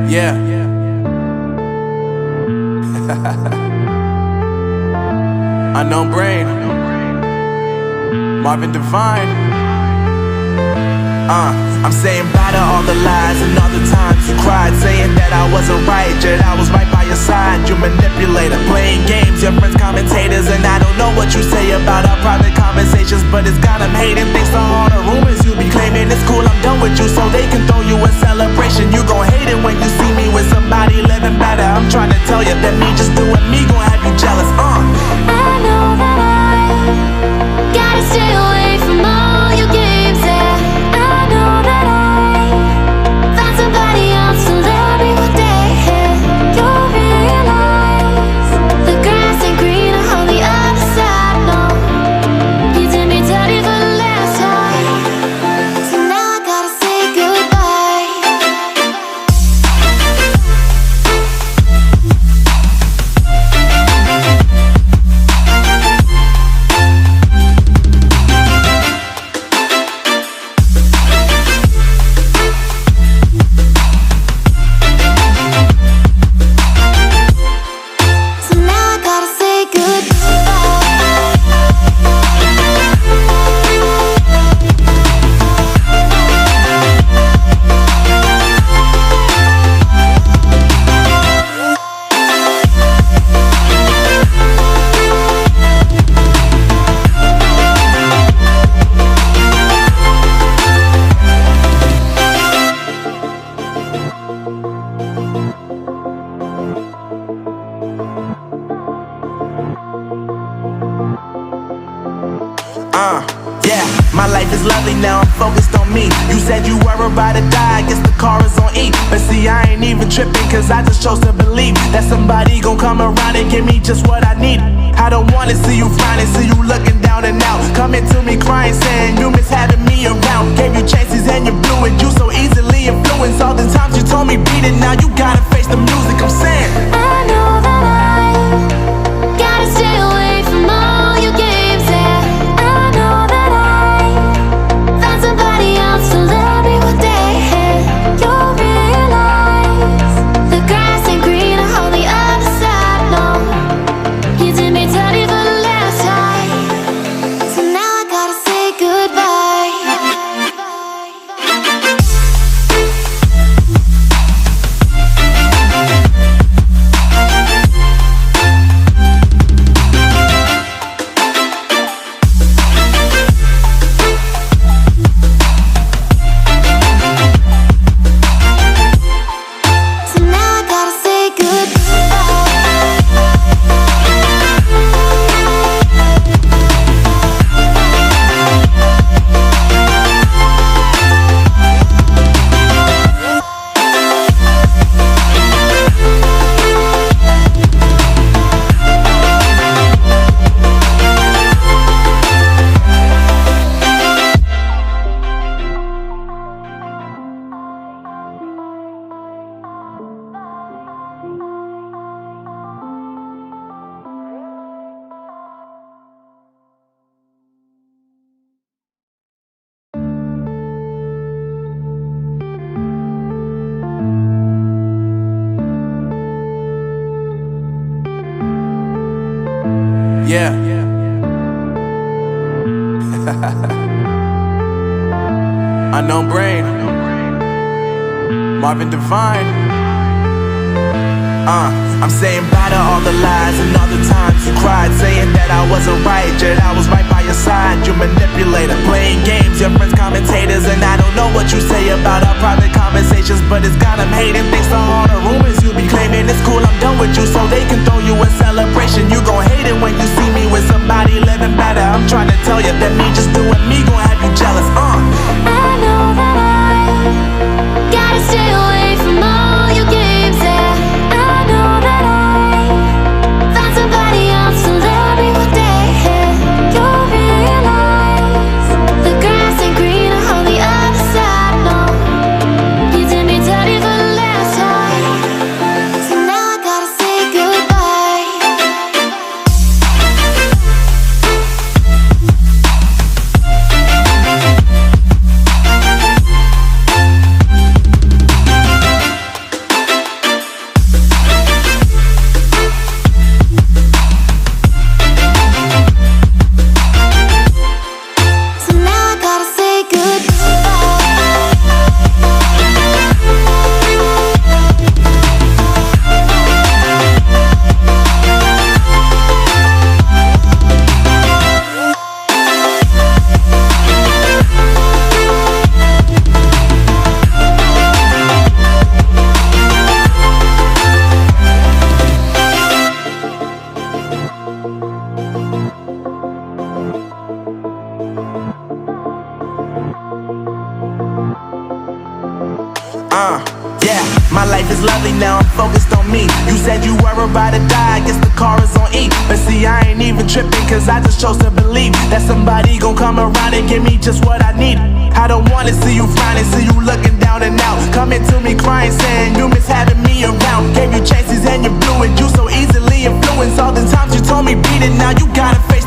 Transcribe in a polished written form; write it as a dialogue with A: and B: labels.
A: Yeah. Unknown Brain, Marvin Devine. I'm saying bye to all the lies and all the times you cried, saying that I wasn't right, yet I was right by your side. You manipulator, playing games, your friends commentators, and I don't know what you say about our private conversations, but it's got them hating. Thanks to all the rumors you be claiming. It's cool, I'm done with you, so they can throw you a celebration. You gon' hate it when you see me with somebody living better. I'm trying to tell you that me just doing me gon' have you jealous.
B: I know that I gotta stay away from all your games, yeah. I know that I found somebody else to love me one day, yeah. You'll realize the grass ain't greener on the other side, no. You did me dirty for the last time, so now I gotta say goodbye. So now I gotta say
A: Yeah, my life is lovely now, I'm focused on me. You said you were about to die, I guess the car is on E. But see, I ain't even tripping, cause I just chose to believe that somebody gon' come around and give me just what I need. I don't wanna see you frowning, see you looking down and out, coming to me crying, saying you miss having me around. Gave you chances and you blew it, you so easily influenced. All the times you told me beat it, now you gotta face the music. I'm saying
B: I know that I gotta stay away from all your games, yeah. I know that I found somebody else to love me one day, yeah. You'll realize the grass ain't greener on the other side, no. You did me dirty for the last time, so now I gotta say goodbye. So now I gotta say
A: yeah. Unknown Brain, Marvin Devine. I'm saying bye to all the lies and all the times you cried, saying that I wasn't right, yet I was right by your side. You manipulator, playing games, your friends commentators, and I don't know what you say about our private conversations, but it's got them hating. Thanks to all the rumors you be claiming. It's cool, I'm done with you, so they can throw you a celebration. You gon' hate it when you see me with somebody living better. I'm trying to tell you that me just doing me gon' have you jealous.
B: I know that I gotta stay away from all your games, yeah. I know that I found somebody else to love me one day, yeah. You'll realize the grass ain't greener on the other side, no. You did me dirty for the last time, so now I gotta say goodbye.
A: Yeah, my life is lovely now, I'm focused on me. You said you were about to die, I guess the car is on E. But see, I ain't even tripping, cause I just chose to believe that somebody gon' come around and give me just what I need. I don't wanna see you frowning, see you looking down and out, coming to me crying, saying you miss having me around. Gave you chances and you blew it, you so easily influenced. All the times you told me beat it, now you gotta face